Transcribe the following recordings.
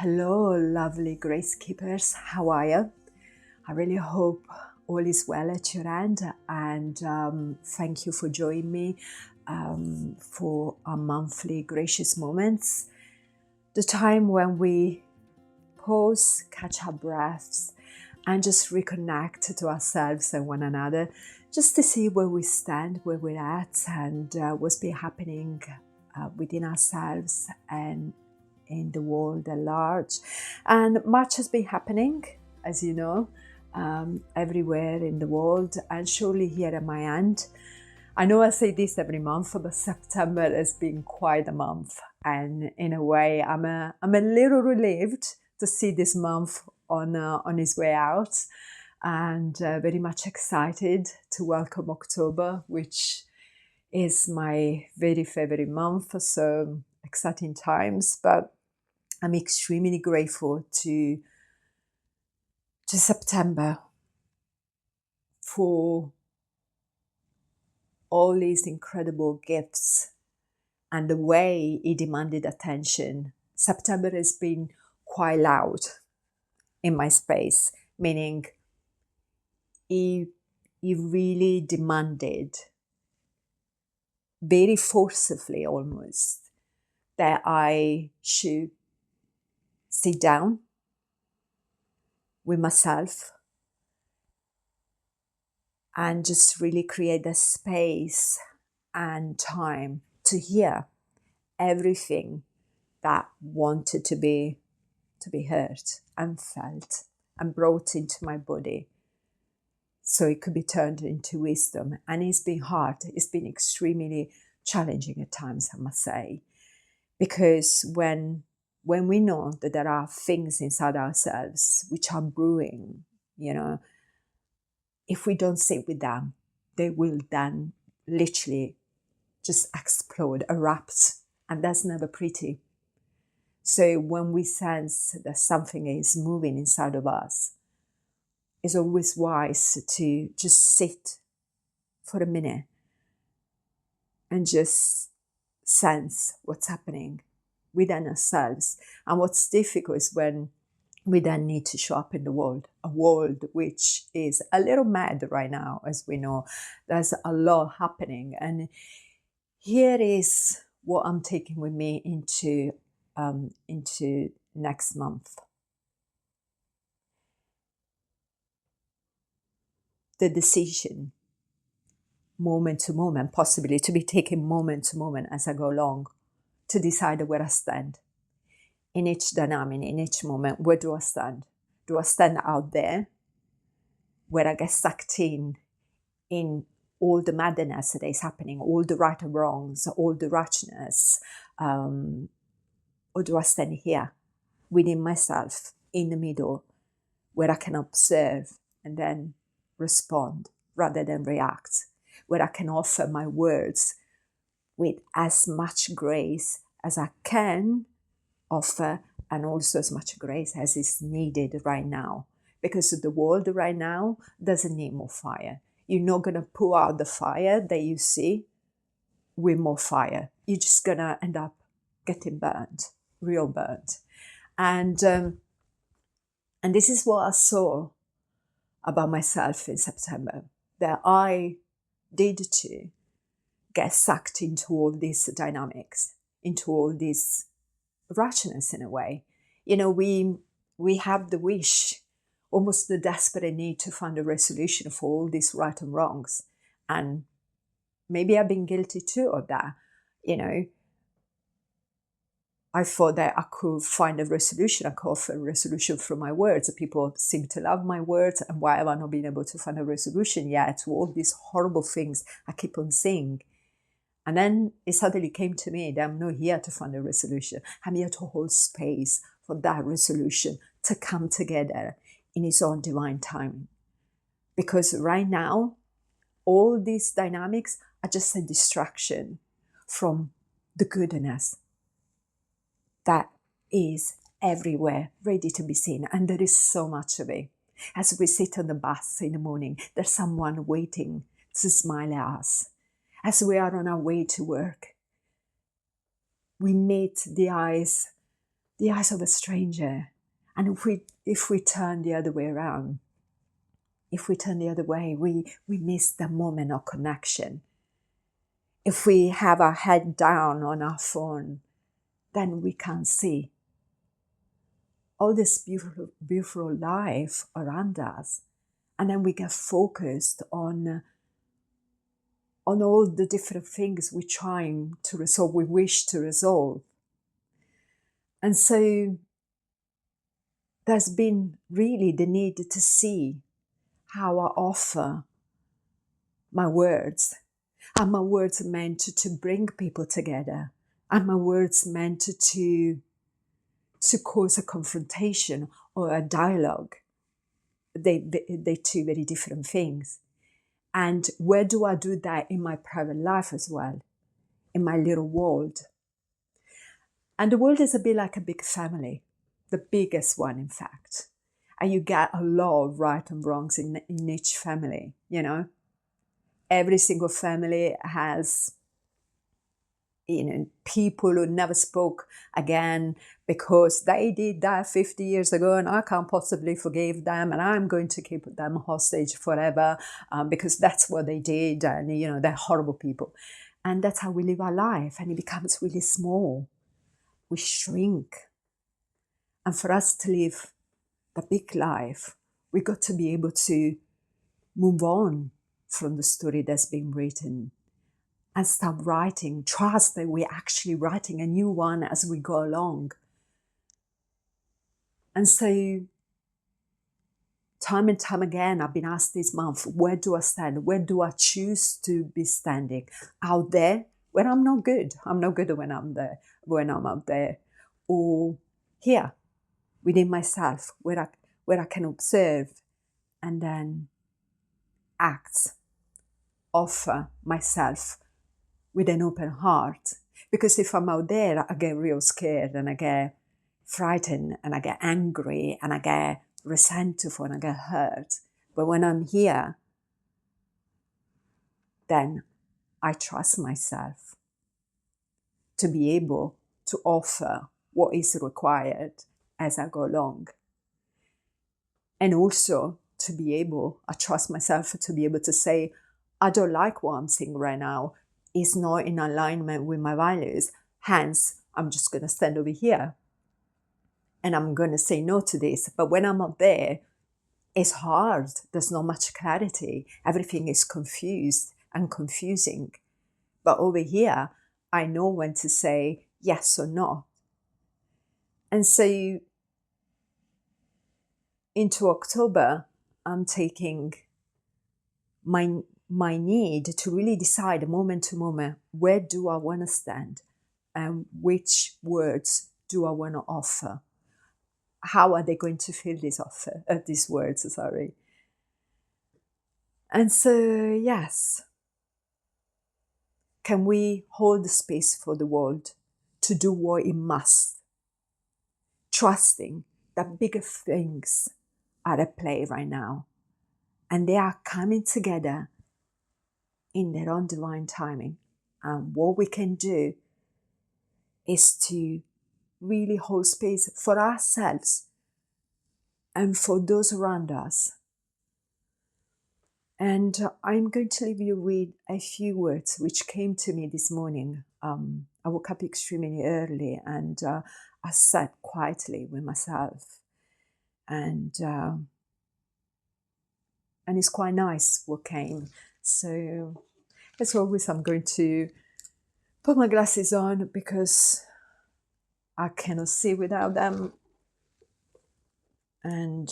Hello, lovely Grace Keepers. How are you? I really hope all is well at your end, and thank you for joining me for our monthly Gracious Moments, the time when we pause, catch our breaths, and just reconnect to ourselves and one another, just to see where we stand, where we're at, and what's been happening within ourselves and in the world at large. And much has been happening, as you know, everywhere in the world, and surely here at my end. I know I say this every month, but September has been quite a month, and in a way, I'm a little relieved to see this month on its way out, and very much excited to welcome October, which is my very favorite month. So exciting times, but I'm extremely grateful to September for all these incredible gifts and the way it demanded attention. September has been quite loud in my space, meaning it really demanded very forcefully almost that I should sit down with myself and just really create a space and time to hear everything that wanted to be heard and felt and brought into my body, so it could be turned into wisdom. And it's been hard. It's been extremely challenging at times, I must say, because when we know that there are things inside ourselves which are brewing, if we don't sit with them, they will then literally just explode, erupt, and that's never pretty. So when we sense that something is moving inside of us, it's always wise to just sit for a minute and just sense what's happening within ourselves. And what's difficult is when we then need to show up in the world, a world which is a little mad right now, as we know. There's a lot happening. And here is what I'm taking with me into next month. The decision, moment to moment, possibly to be taken moment to moment as I go along, to decide where I stand. In each dynamic, in each moment, where do I stand? Do I stand out there, where I get sucked in all the madness that is happening, all the right and wrongs, all the righteousness, or do I stand here, within myself, in the middle, where I can observe and then respond rather than react, where I can offer my words with as much grace as I can offer, and also as much grace as is needed right now, because the world right now doesn't need more fire. You're not going to put out the fire that you see with more fire. You're just going to end up getting burnt, real burnt. And this is what I saw about myself in September, that I did to get sucked into all these dynamics, into all this righteousness in a way. We have the wish, almost the desperate need to find a resolution for all these right and wrongs. And maybe I've been guilty too of that. I thought that I could find a resolution. I could offer a resolution through my words. People seem to love my words, and why have I not been able to find a resolution yet to all these horrible things I keep on saying? And then it suddenly came to me that I'm not here to find a resolution. I'm here to hold space for that resolution to come together in its own divine timing. Because right now, all these dynamics are just a distraction from the goodness that is everywhere, ready to be seen. And there is so much of it. As we sit on the bus in the morning, there's someone waiting to smile at us. As we are on our way to work, we meet the eyes the eyes of a stranger. And if we turn the other way around, if we turn the other way, we miss the moment of connection. If we have our head down on our phone, then we can't see all this beautiful, beautiful life around us. And then we get focused on all the different things we're trying to resolve, we wish to resolve. And so there's been really the need to see how I offer my words. Are my words meant to bring people together? Are my words meant to cause a confrontation or a dialogue? They're two very different things. And where do I do that in my private life as well? In my little world. And the world is a bit like a big family, the biggest one, in fact. And you get a lot of right and wrongs in each family, you know. Every single family has, you know, people who never spoke again because they did that 50 years ago and I can't possibly forgive them and I'm going to keep them hostage forever because that's what they did and, you know, they're horrible people. And that's how we live our life, and it becomes really small. We shrink. And for us to live the big life, we got to be able to move on from the story that's been written and start writing. Trust that we're actually writing a new one as we go along. And so, time and time again, I've been asked this month, where do I stand? Where do I choose to be standing? Out there, where I'm not good. I'm not good when I'm there, when I'm out there. Or here, within myself, where I can observe and then act, offer myself with an open heart. Because if I'm out there, I get real scared and I get frightened and I get angry and I get resentful and I get hurt. But when I'm here, then I trust myself to be able to offer what is required as I go along. And also to be able, I trust myself to be able to say, I don't like what I'm seeing right now. It's not in alignment with my values. Hence, I'm just going to stand over here and I'm going to say no to this. But when I'm up there, it's hard. There's not much clarity. Everything is confused and confusing. But over here, I know when to say yes or no. And so into October, I'm taking my need to really decide moment to moment, where do I want to stand and which words do I want to offer? How are they going to feel these words, sorry. And so, yes, can we hold the space for the world to do what it must, trusting that bigger things are at play right now and they are coming together in their own divine timing. And what we can do is to really hold space for ourselves and for those around us. And I'm going to leave you with a few words which came to me this morning. I woke up extremely early and I sat quietly with myself. And it's quite nice what came. So as always, I'm going to put my glasses on because I cannot see without them. And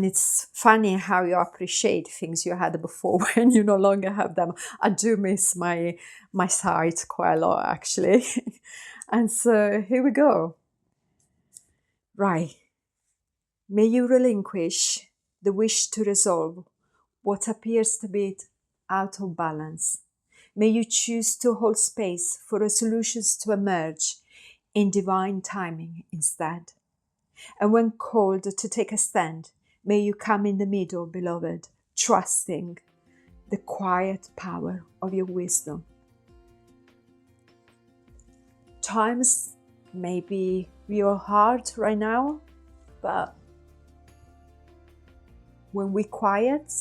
it's funny how you appreciate things you had before when you no longer have them. I do miss my sight quite a lot, actually. And so here we go. Right. May you relinquish the wish to resolve what appears to be out of balance. May you choose to hold space for resolutions to emerge in divine timing instead. And when called to take a stand, may you come in the middle, beloved, trusting the quiet power of your wisdom. Times maybe we are hard right now, but when we quiet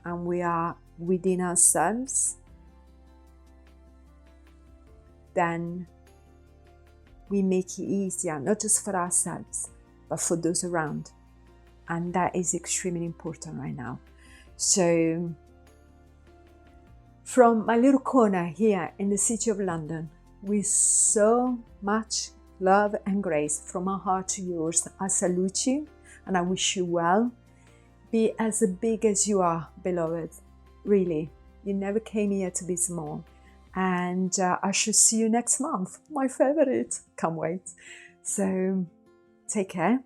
and we are within ourselves, then we make it easier, not just for ourselves, but for those around. And that is extremely important right now. So from my little corner here in the city of London, with so much love and grace from my heart to yours, I salute you and I wish you well. Be as big as you are, beloved. Really, you never came here to be small. And I shall see you next month. My favorite. Can't wait. So take care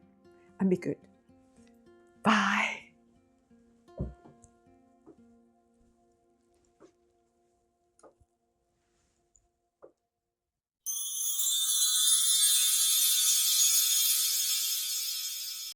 and be good. Bye.